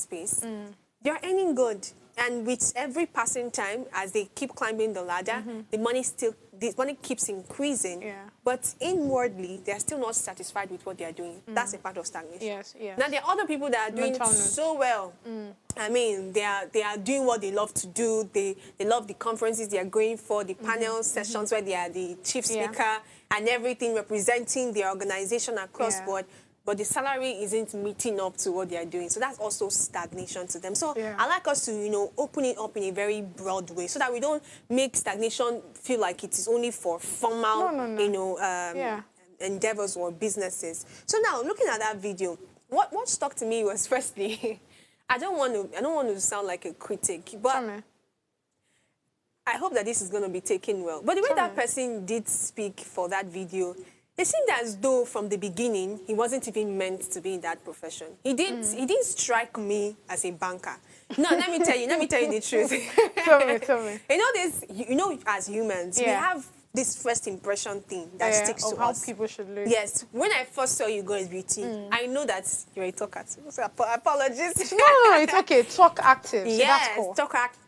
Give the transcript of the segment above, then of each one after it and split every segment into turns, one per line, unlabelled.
space, they're earning good. And with every passing time, as they keep climbing the ladder, the money keeps increasing.
Yeah.
But inwardly, they're still not satisfied with what they are doing. That's a part of stagnation.
Yes, yes.
Now, there are other people that are doing so well. I mean, they are doing what they love to do. They love the conferences they are going for, the panel sessions where they are the chief speaker and everything, representing their organization across board. But the salary isn't meeting up to what they are doing. So that's also stagnation to them. So I like us to, you know, open it up in a very broad way so that we don't make stagnation feel like it is only for formal, you know, endeavors or businesses. So now, looking at that video, what stuck to me was, firstly, I don't want to sound like a critic, but I hope that this is going to be taken well. But the way that person did speak for that video, it seemed as though from the beginning he wasn't even meant to be in that profession. He didn't strike me as a banker. No, let me tell you the truth.
Tell me.
You know, as humans, we have this first impression thing that sticks to
how
us.
People should look.
Yes. When I first saw you go as beauty, I know that you're a talker. So apologies.
No, it's okay. Talk active. So
yes,
that's cool.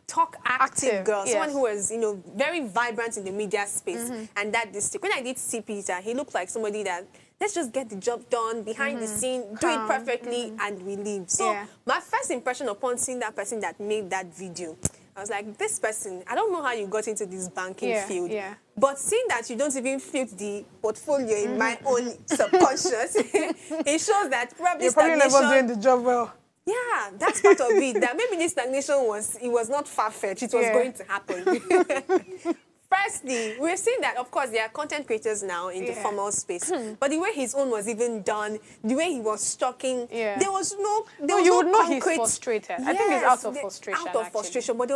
talk active girl.
Yes.
Someone who was, you know, very vibrant in the media space. And that district. When I did see Peter, he looked like somebody that, let's just get the job done behind the scene, do it perfectly, and we leave. So my first impression upon seeing that person that made that video, I was like, this person, I don't know how you got into this banking field. But seeing that you don't even fit the portfolio in my own subconscious, it shows that probably
you're probably never doing the job well.
Yeah, that's part of it. That maybe this stagnation was not far-fetched. It was going to happen. Firstly, we're seeing that, of course, there are content creators now in the formal space. But the way his own was even done, the way he was talking, there was no
you would know
concrete.
He's frustrated. I think it's out of frustration.
Out of frustration, but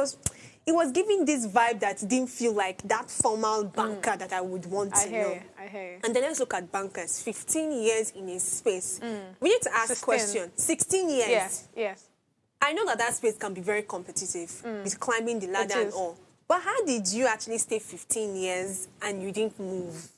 it was giving this vibe that didn't feel like that formal banker that I would want to know.
I hear you.
And then let's look at bankers. 15 years in his space. We need to ask questions. 16 years.
Yes.
I know that space can be very competitive with climbing the ladder and all. But how did you actually stay 15 years and you didn't move?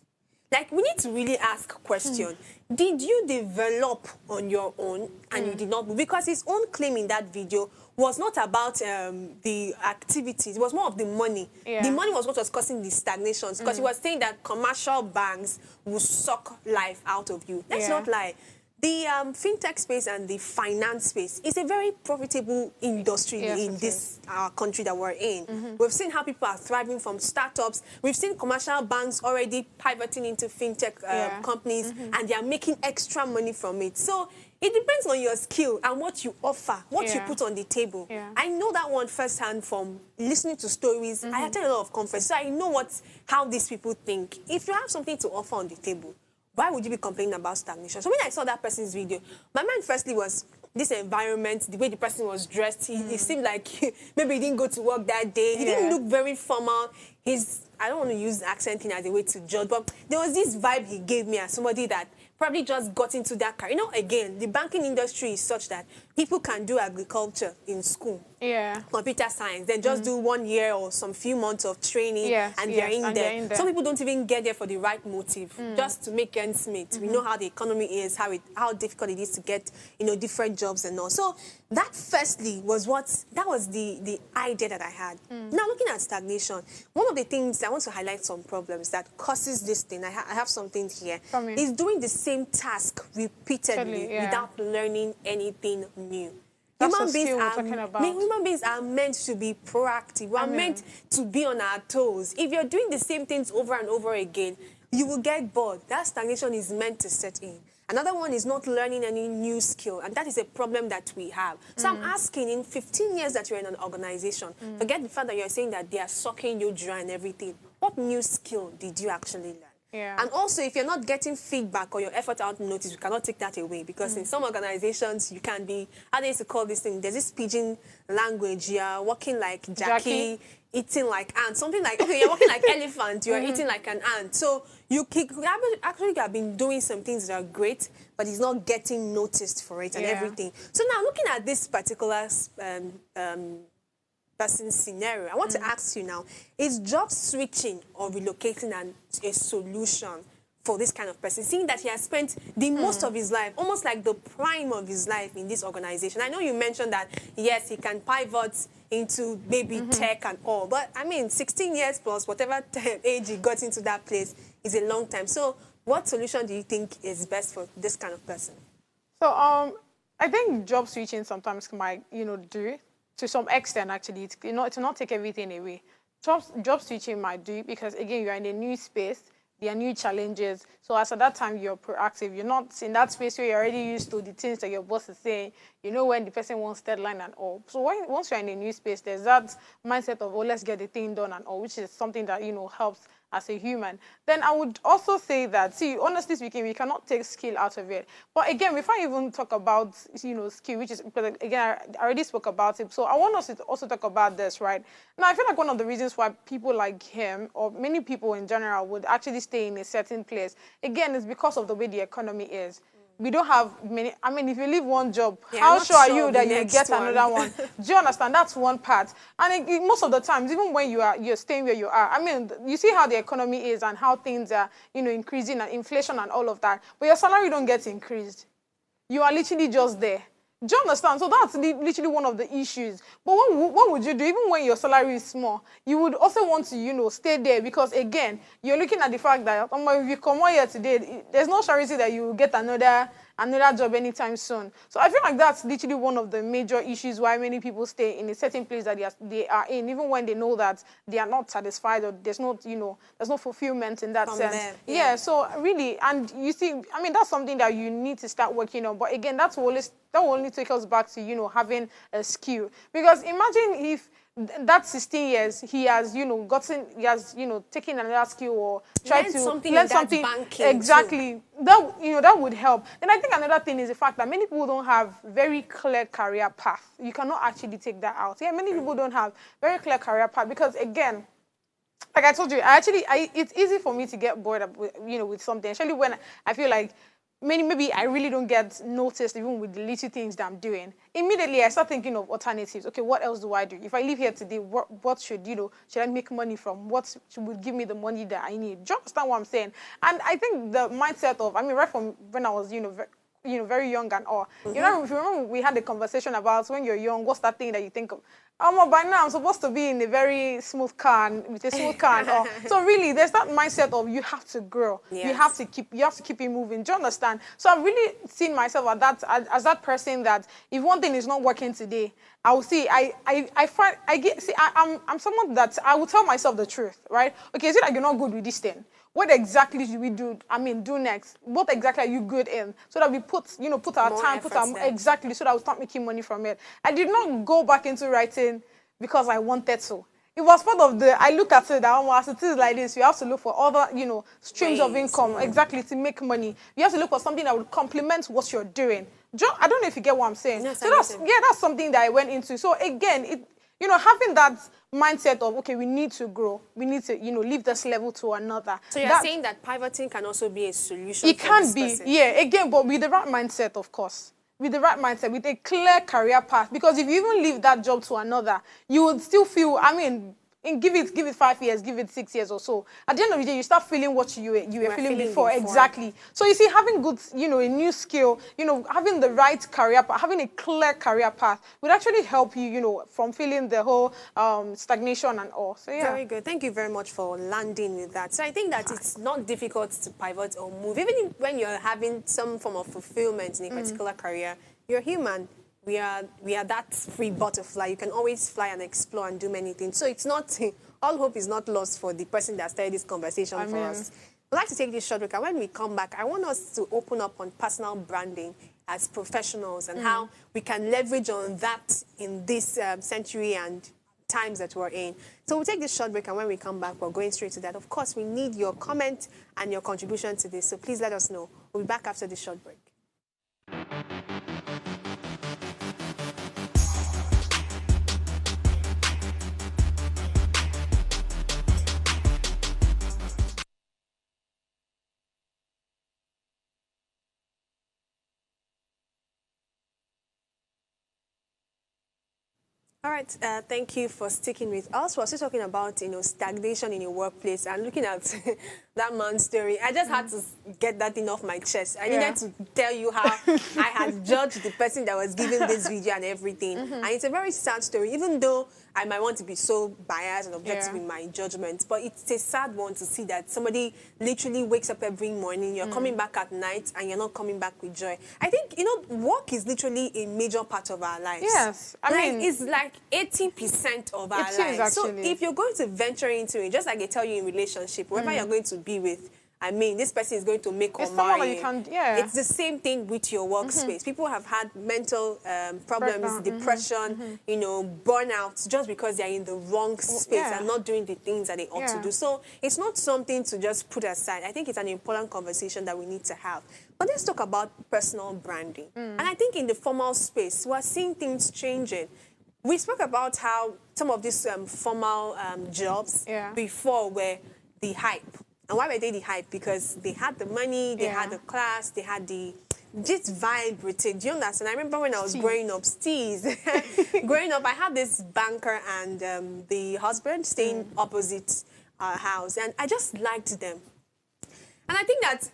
Like, we need to really ask a question. Did you develop on your own and you did not move? Because his own claim in that video was not about the activities. It was more of the money. The money was what was causing the stagnations. Because he was saying that commercial banks will suck life out of you. Let's not lie. The fintech space and the finance space is a very profitable industry in this country that we're in. We've seen how people are thriving from startups. We've seen commercial banks already pivoting into fintech companies, and they are making extra money from it. So it depends on your skill and what you offer, what you put on the table. I know that one firsthand from listening to stories. I attend a lot of conferences, so I know how these people think. If you have something to offer on the table, why would you be complaining about stagnation? So when I saw that person's video, my mind firstly was this environment, the way the person was dressed. It seemed like maybe he didn't go to work that day. He didn't look very formal. I don't want to use accent thing as a way to judge, but there was this vibe he gave me as somebody that probably just got into that career. You know, again, the banking industry is such that people can do agriculture in school. Computer science, then just do 1 year or some few months of training, and they're in there. Some people don't even get there for the right motive, just to make ends meet. We know how the economy is, how difficult it is to get, you know, different jobs and all. So that firstly was the idea that I had. Now looking at stagnation, one of the things I want to highlight some problems that causes this thing. I have some things here. Is doing the same task repeatedly without learning anything new. Human beings are meant to be proactive. We are meant to be on our toes. If you're doing the same things over and over again, you will get bored. That stagnation is meant to set in. Another one is not learning any new skill, and that is a problem that we have. So I'm asking, in 15 years that you're in an organization, forget the fact that you're saying that they are sucking you dry and everything. What new skill did you actually learn? And also, if you're not getting feedback or your effort out notice, you cannot take that away, because in some organizations, you can be, how they used to call this thing, there's this pidgin language, you're walking like Jackie, eating like ant, something like, okay, you're walking like elephant, you're eating like an ant. So you actually have been doing some things that are great, but it's not getting noticed for it and everything. So now, looking at this particular person's scenario, I want to ask you now, is job switching or relocating a solution for this kind of person, seeing that he has spent the most of his life, almost like the prime of his life in this organization? I know you mentioned that, yes, he can pivot into maybe tech and all, but I mean, 16 years plus, whatever age he got into that place is a long time. So what solution do you think is best for this kind of person?
So, I think job switching sometimes might, do to some extent, actually. It's, to not take everything away. Job switching might do it because, again, you're in a new space. There are new challenges. So as at that time, you're proactive. You're not in that space where you're already used to the things that your boss is saying. You know when the person wants deadline and all. So once you're in a new space, there's that mindset of, oh, let's get the thing done and all, which is something that, helps as a human. Then I would also say that, see, honestly speaking, we cannot take skill out of it. But again, before I even talk about, skill, which is, because again, I already spoke about it. So I want us to also talk about this, right? Now, I feel like one of the reasons why people like him, or many people in general, would actually stay in a certain place, again, is because of the way the economy is. We don't have many. I mean, if you leave one job, how sure are you that you get another one? Do you understand? That's one part. And most of the times, even when you're staying where you are, I mean, you see how the economy is and how things are, increasing and inflation and all of that. But your salary don't get increased. You are literally just there. Do you understand? So that's literally one of the issues. But what would you do? Even when your salary is small, you would also want to, stay there because, again, you're looking at the fact that if you come out here today, there's no surety that you will get another job anytime soon. So I feel like that's literally one of the major issues why many people stay in a certain place that they are in, even when they know that they are not satisfied or there's no fulfillment in that sense. Yeah, so really, and you see, I mean, that's something that you need to start working on. But again, that will only take us back to, having a skill. Because imagine if that 16 years he has, taken another skill or tried to learn something. Exactly. Too. That would help. Then I think another thing is the fact that many people don't have very clear career path. You cannot actually take that out. Yeah, many people don't have very clear career path because, again, like I told you, it's easy for me to get bored with something, especially when I feel like maybe I really don't get noticed even with the little things that I'm doing. Immediately, I start thinking of alternatives. Okay, what else do I do? If I live here today, what should I make money from? What would give me the money that I need? Do you understand what I'm saying? And I think the mindset of, right from when I was, very young and all. If you remember, we had a conversation about when you're young, what's that thing that you think of? By now I'm supposed to be in a very smooth car with a smooth car and all. So really, there's that mindset of you have to grow. Yes. You have to keep it moving. Do you understand? So I've really seen myself as that person that if one thing is not working today, I will see. I'm someone that I will tell myself the truth, right? Okay, is it like you're not good with this thing? What exactly should we do? Do next. What exactly are you good in? So that we put our
more
time, exactly, so that we start making money from it. I did not go back into writing because I wanted to. It was part of I look at it that as it is like this, you have to look for other, streams of income, exactly, to make money. You have to look for something that would complement what you're doing. I don't know if you get what I'm saying.
Yes,
so that's something that I went into. So again, having that mindset of, okay, we need to grow. We need to, leave this level to another.
So you're saying that pivoting can also be a solution
It can be, yeah, again, but with the right mindset, of course. With the right mindset, with a clear career path. Because if you even leave that job to another, you would still feel, give it 5 years, give it 6 years or so. At the end of the day, you start feeling what you were feeling before. Exactly. So you see, having good, a new skill, having the right career path, having a clear career path would actually help you, from feeling the whole stagnation and all. So yeah.
Very good. Thank you very much for landing with that. So I think that it's not difficult to pivot or move, even when you're having some form of fulfillment in a particular career. You're human. We are that free butterfly. You can always fly and explore and do many things. So it's not, all hope is not lost for the person that started this conversation for us. We'd like to take this short break, and when we come back, I want us to open up on personal branding as professionals and how we can leverage on that in this century and times that we're in. So we'll take this short break, and when we come back, we're going straight to that. Of course, we need your comment and your contribution to this, so please let us know. We'll be back after this short break. All right, thank you for sticking with us. We're still talking about, stagnation in your workplace and looking at that man's story. I just had to get that thing off my chest. I needed to tell you how I had judged the person that was giving this video and everything. And it's a very sad story, even though I might want to be so biased and objective in my judgment. But it's a sad one to see that somebody literally wakes up every morning, you're coming back at night, and you're not coming back with joy. I think, you know, work is literally a major part of our lives.
Yes. I mean,
it's like 80% of our lives.
Actually.
So if you're going to venture into it, just like they tell you in relationship, whoever you're going to be with, I mean, this person is going to make or marry you. It's the same thing with your workspace. People have had mental problems, depression, you know, burnout, just because they're in the wrong space and not doing the things that they ought to do. So it's not something to just put aside. I think it's an important conversation that we need to have. But let's talk about personal branding. And I think in the formal space, we're seeing things changing. We spoke about how some of these formal jobs before were the hype. And why were they the hype? Because they had the money, they had the class, they had the just vibe with it. Do you understand? I remember when I was growing up, growing up, I had this banker and the husband staying opposite our house, and I just liked them. And I think that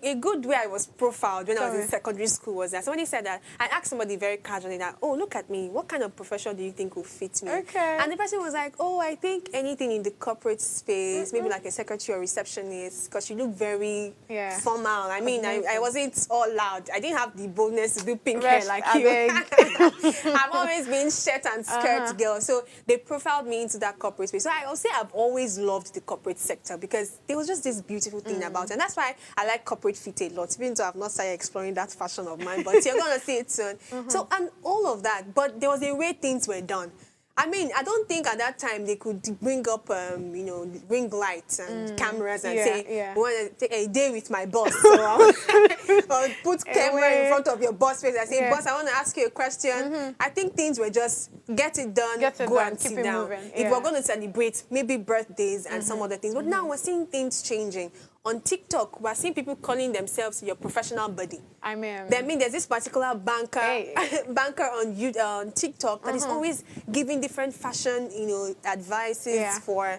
a good way I was profiled when I was in secondary school was that somebody said that, I asked somebody very casually that, oh, look at me, what kind of profession do you think will fit me? And the person was like, oh, I think anything in the corporate space, maybe like a secretary or receptionist, because you look very formal. I mean, I wasn't all loud. I didn't have the boldness to do pink hair like you. I've always been shirt and skirt girl. So they profiled me into that corporate space. So I will say I've always loved the corporate sector because there was just this beautiful thing about it. And that's why I like corporate fit a lot, even though I've not started exploring that fashion of mine, but you're going to see it soon. So, and all of that, but there was a way things were done. I mean, I don't think at that time they could bring up, you know, ring lights and cameras and say, we want to take a day with my boss. So or put camera in front of your boss face and say, boss, I want to ask you a question. I think things were just get it done, go and sit down. If we're going to celebrate maybe birthdays and some other things. But now we're seeing things changing. On TikTok, we're seeing people calling themselves your professional buddy. I mean, there's this particular banker on TikTok that is always giving different fashion, you know, advices for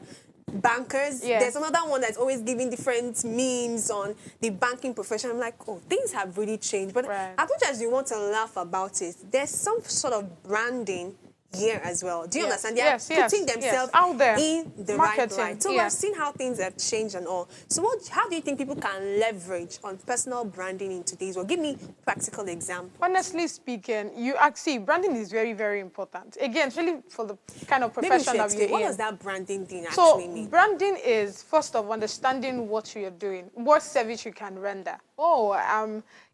bankers. There's another one that's always giving different memes on the banking profession. I'm like, oh, things have really changed. But as much as you want to laugh about it, there's some sort of branding here as well. Do you understand? They are putting themselves out there in the right light. So we've seen how things have changed and all. So how do you think people can leverage on personal branding in today's world? Give me practical examples.
Honestly speaking, you actually, branding is very, very important. Again, really for the kind of profession that you're in.
What does that branding thing actually mean?
So branding is, first of all, understanding what you're doing, what service you can render. Oh,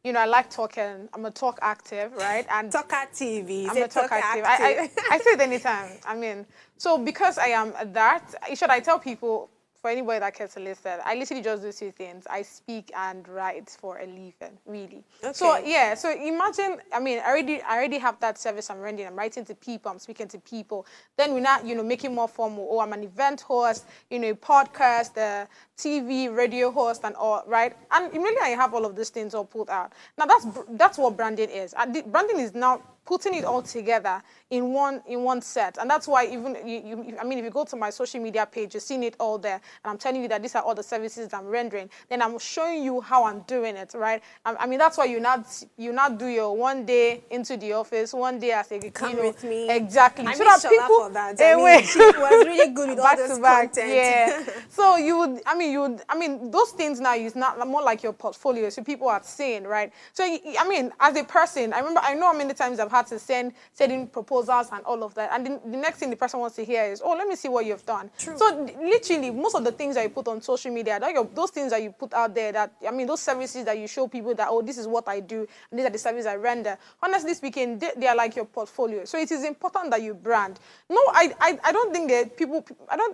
you know, I like talking. I'm a talk active, right? And
Talker TV.
I'm a talk active. I say it anytime. I mean, so because I am that, should I tell people, for anybody that cares to listen, I literally just do two things. I speak and write for a living, really. So so imagine, I mean, I already have that service I'm rendering. I'm writing to people, I'm speaking to people. Then we're not, you know, making more formal. Oh, I'm an event host, you know, podcast, TV, radio host, and all, right? And immediately I have all of these things all pulled out. Now that's what branding is. Branding is now putting it all together in one set, and that's why even I mean, if you go to my social media page, you're seeing it all there, and I'm telling you that these are all the services I'm rendering. Then I'm showing you how I'm doing it, right? I mean, that's why you not do your one day into the office, one day as a
come with me
exactly.
I so that people for that. I mean, she was really good with all this content.
So I mean, those things now is not more like your portfolio, so people are seeing, right? So I mean, as a person, I know how many times I've had to send certain proposals and all of that, and the next thing the person wants to hear is, oh, let me see what you've done. So literally, most of the things that you put on social media, those things that you put out there, that I mean, those services that you show people that, oh, this is what I do, and these are the services I render. Honestly speaking, they are like your portfolio. So it is important that you brand. No, I don't think that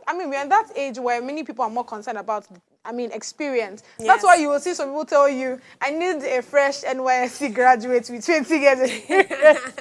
I mean, we're in that age where many people are more concerned about experience.
Yes.
That's why you will see some people tell you, I need a fresh NYSC graduate with 20 years experience.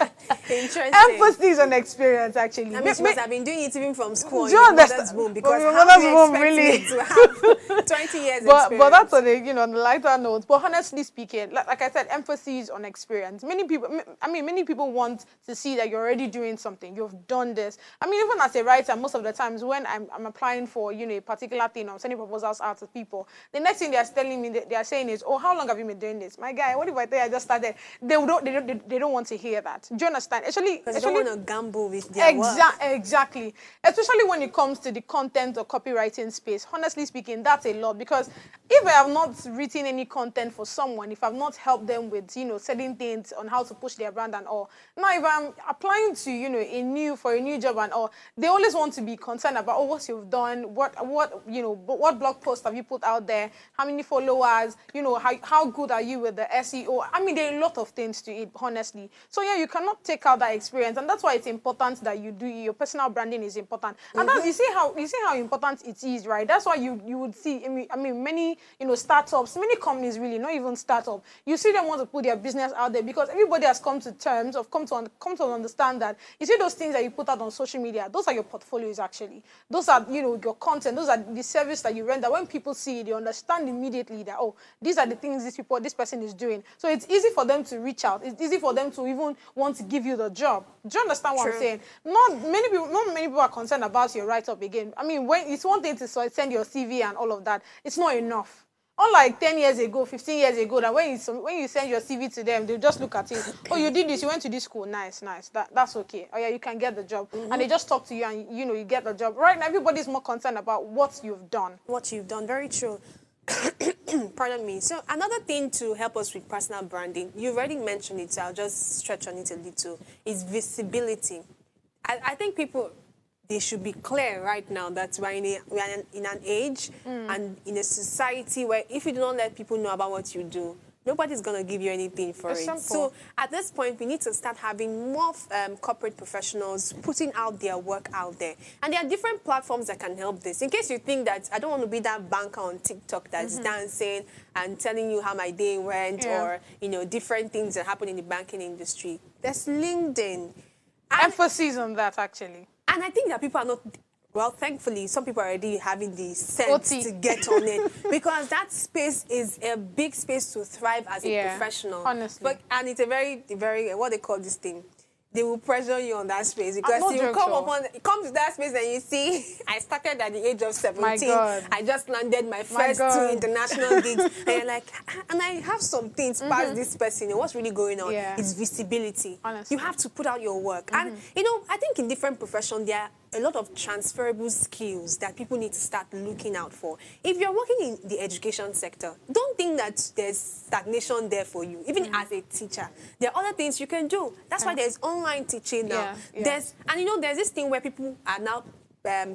Interesting.
Emphasis on experience, actually.
I mean, she must have been doing it even from school.
Do you
your
understand?
mother's womb, because
Your
how
mother's
do you
womb,
expect
really?
me to have 20 years experience?
But that's on the lighter note. But honestly speaking, like I said, emphasis on experience. Many people want to see that you're already doing something. You've done this. I mean, even as a writer, most of the times when I'm applying for a particular thing, I'm sending proposals out to people, the next thing they're telling me, they are saying is, oh, how long have you been doing this? My guy, what if I tell you I just started? They don't want to hear that. Do you understand?
Because they don't want to gamble with their work.
Exactly. Especially when it comes to the content or copywriting space. Honestly speaking, that's a lot, because if I have not written any content for someone, if I've not helped them with, certain things on how to push their brand and all, now if I'm applying to, for a new job and all, they always want to be concerned about, oh, what you've done, what blog post have you put out there, how many followers, how good are you with the SEO? I mean, there are a lot of things to it, honestly. So yeah, you cannot take out that experience, and that's why it's important that you do your personal branding is important. And that's, you see how important it is, right? That's why you would see, I mean, many startups, many companies really, not even startup, you see them want to put their business out there because everybody has come to terms of come to understand that you see those things that you put out on social media, those are your portfolios actually. Those are your content, those are the service that you render. When people see it, they understand immediately that, oh, these are the things this person is doing. So it's easy for them to reach out. It's easy for them to even want to give you the job. Do you understand what I'm saying? Not many people are concerned about your write-up again. I mean, when it's one thing to send your CV and all of that, it's not enough. Unlike 10 years ago, 15 years ago, that when you send your CV to them, they'll just look at it. Oh, you did this, you went to this school, nice. That's okay. Oh yeah, you can get the job. And they just talk to you and you get the job. Right now, everybody's more concerned about what you've done.
What you've done, very true. Pardon me. So another thing to help us with personal branding, you've already mentioned it, so I'll just stretch on it a little, is visibility. I think people, they should be clear right now that we're in an age and in a society where if you do not let people know about what you do, nobody's going to give you anything for it.
Simple.
So at this point, we need to start having more corporate professionals putting out their work out there. And there are different platforms that can help this. In case you think that I don't want to be that banker on TikTok that's dancing and telling you how my day went or, different things that happen in the banking industry, there's LinkedIn.
Emphasis on that, actually.
And I think that people are not, well, thankfully, some people are already having the sense to get on it, because that space is a big space to thrive as a professional.
Honestly.
And it's a very, very, what they call this thing? They will pressure you on that space, because you come to that space and you see, I started at the age of 17. I just landed my first 2 international gigs. And you're like, and I have some things past this person. What's really going on? It's visibility.
Honestly.
You have to put out your work. And, I think in different professions, there are a lot of transferable skills that people need to start looking out for. If you're working in the education sector, don't think that there's stagnation there for you. Even as a teacher, there are other things you can do. That's why there's online teaching now. There's this thing where people are now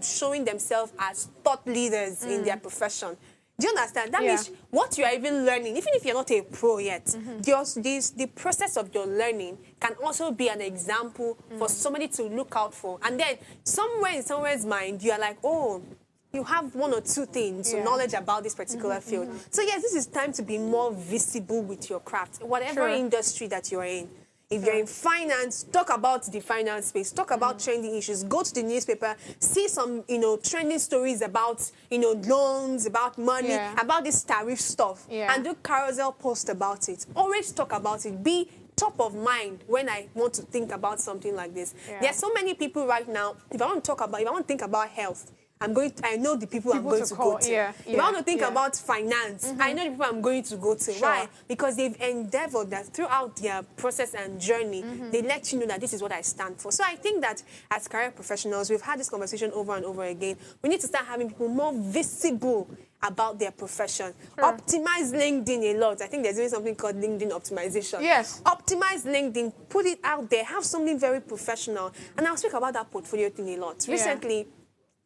showing themselves as thought leaders in their profession. Do you understand? That means what you are even learning, even if you're not a pro yet, the process of your learning can also be an example for somebody to look out for. And then somewhere in someone's mind, you are like, oh, you have 1 or 2 things, knowledge about this particular field. So yes, this is time to be more visible with your craft, whatever industry that you're in. If you're in finance, talk about the finance space, talk about trending issues, go to the newspaper, see some, trending stories about, loans, about money, about this tariff stuff, and do carousel post about it. Always talk about it. Be top of mind when I want to think about something like this. There are so many people right now, if I want to think about health, I know the people I'm going to go to. If I want to think about finance, I know the people I'm going to go to. Why? Because they've endeavored that throughout their process and journey, they let you know that this is what I stand for. So I think that as career professionals, we've had this conversation over and over again. We need to start having people more visible about their profession. Optimize LinkedIn a lot. I think there's even something called LinkedIn optimization.
Yes.
Optimize LinkedIn, put it out there, have something very professional. And I'll speak about that portfolio thing a lot. Recently,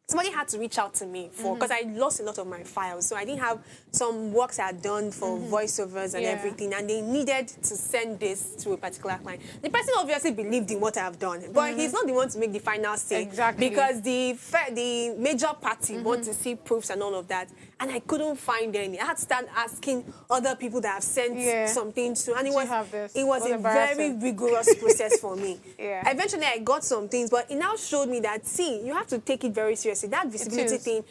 somebody had to reach out to me for, because I lost a lot of my files. So I didn't have some works I had done for voiceovers and everything, and they needed to send this to a particular client. The person obviously believed in what I have done, but he's not the one to make the final say.
Exactly.
Because the major party want to see proofs and all of that, and I couldn't find any. I had to start asking other people that have sent some things to, and it was a very rigorous process for me. Eventually, I got some things, but it now showed me that, see, you have to take it very seriously. That visibility thing,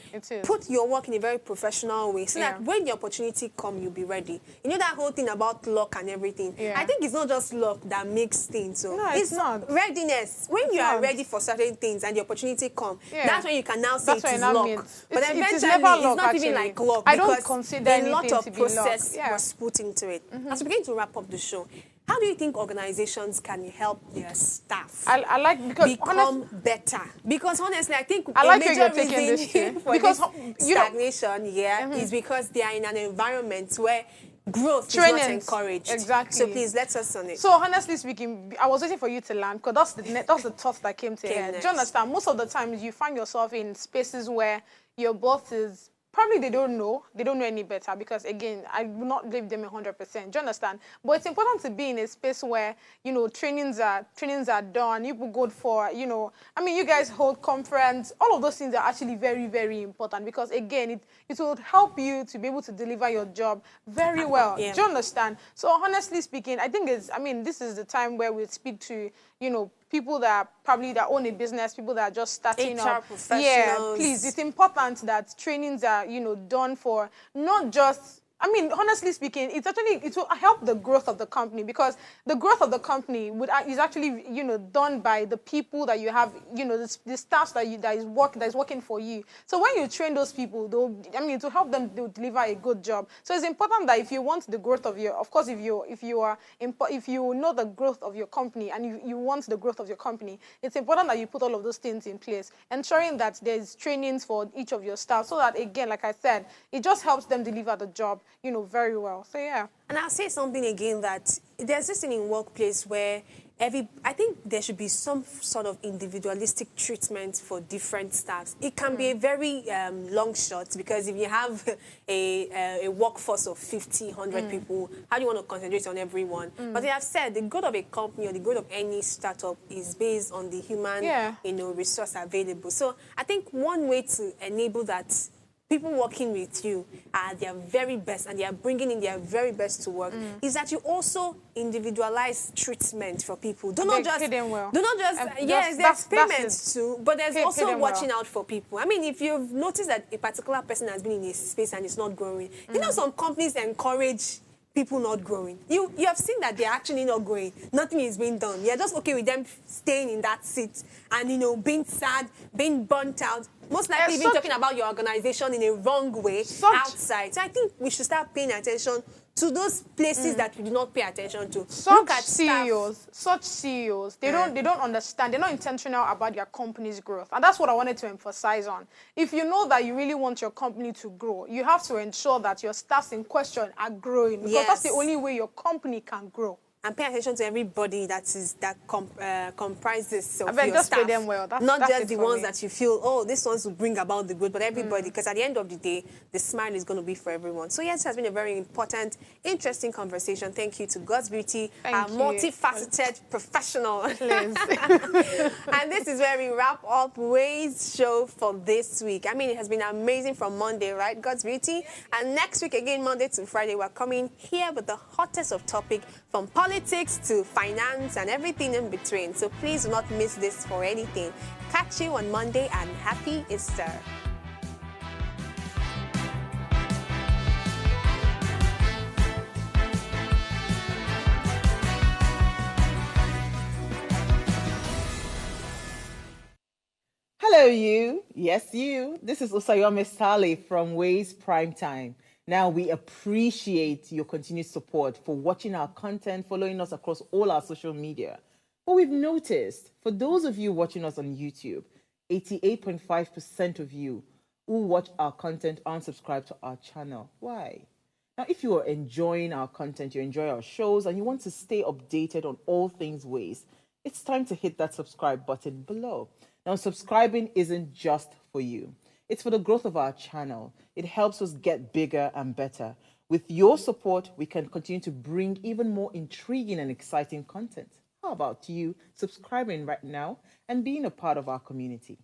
put your work in a very professional way, so that when the opportunity comes, you'll be ready. You know that whole thing about luck and everything? I think it's not just luck that makes things. So
no, it's not.
Readiness. When you are ready for certain things and the opportunity comes, that's when you can now say it is luck. But eventually, it's not even like luck.
I don't consider
a lot of process
luck.
was put into it. As we begin to wrap up the show, how do you think organizations can help their staff become better? Because honestly, I think a major reason for this stagnation is because they are in an environment where growth is not encouraged.
Exactly.
So please, let us on it.
So honestly speaking, I was waiting for you to land, because that's the thought that came to head. Do you understand? Most of the times you find yourself in spaces where your boss is probably they don't know any better, because again, I will not give them 100%. Do you understand? But it's important to be in a space where, you know, trainings are done. You go for, you know, I mean, you guys hold conference. All of those things are actually very, very important, because again, it will help you to be able to deliver your job very well. Do you understand? So honestly speaking, I think this is the time where we speak to, you know, people that own a business, people that are just starting
HR
up.
professionals.
Yeah, please. It's important that trainings are, you know, done for not just. I mean, honestly speaking, it will help the growth of the company, because the growth of the company is actually, you know, done by the people that you have, you know, the staff that is working for you. So when you train those people, it will help them deliver a good job. So it's important that if you want the growth of of course, if you know the growth of your company and you want the growth of your company, it's important that you put all of those things in place, ensuring that there's trainings for each of your staff, so that again, like I said, it just helps them deliver the job, you know, very well. So yeah.
And I'll say something again, that there's this thing in workplace where I think there should be some sort of individualistic treatment for different staffs. It can be a very long shot, because if you have a workforce of 50, 100 people, how do you want to concentrate on everyone? But they have said the growth of a company or the growth of any startup is based on the human, you know, resource available. So I think one way to enable that, people working with you are their very best and they are bringing in their very best to work, is that you also individualize treatment for people. Do not just, yes, there's payments too, but there's also watching out for people. I mean, if you've noticed that a particular person has been in a space and it's not growing, you know, some companies encourage people not growing. You have seen that they're actually not growing. Nothing is being done. You're just okay with them staying in that seat and, you know, being sad, being burnt out, most likely even talking about your organization in a wrong way outside. So I think we should start paying attention to those places that we do not pay attention to. Look at
such CEOs, they don't understand. They're not intentional about their company's growth. And that's what I wanted to emphasize on. If you know that you really want your company to grow, you have to ensure that your staffs in question are growing, because that's the only way your company can grow.
And pay attention to everybody that comprises of
your
staff.
Just pay them well.
Not just the ones that you feel, oh, this one's will bring about the good, but everybody, because at the end of the day, the smile is going to be for everyone. So yes, it has been a very important, interesting conversation. Thank you to God's Beauty, our multifaceted professional. And this is where we wrap up Ways show for this week. I mean, it has been amazing from Monday, right, God's Beauty? And next week, again, Monday to Friday, we're coming here with the hottest of topic, from politics to finance and everything in between. So please do not miss this for anything. Catch you on Monday, and happy Easter.
Hello, you. Yes, you. This is Usayome Sale from Ways Primetime. Now, we appreciate your continued support for watching our content, following us across all our social media. But we've noticed, for those of you watching us on YouTube, 88.5% of you who watch our content aren't subscribed to our channel. Why? Now, if you are enjoying our content, you enjoy our shows, and you want to stay updated on all things Ways, it's time to hit that subscribe button below. Now, subscribing isn't just for you. It's for the growth of our channel. It helps us get bigger and better. With your support, we can continue to bring even more intriguing and exciting content. How about you subscribing right now and being a part of our community?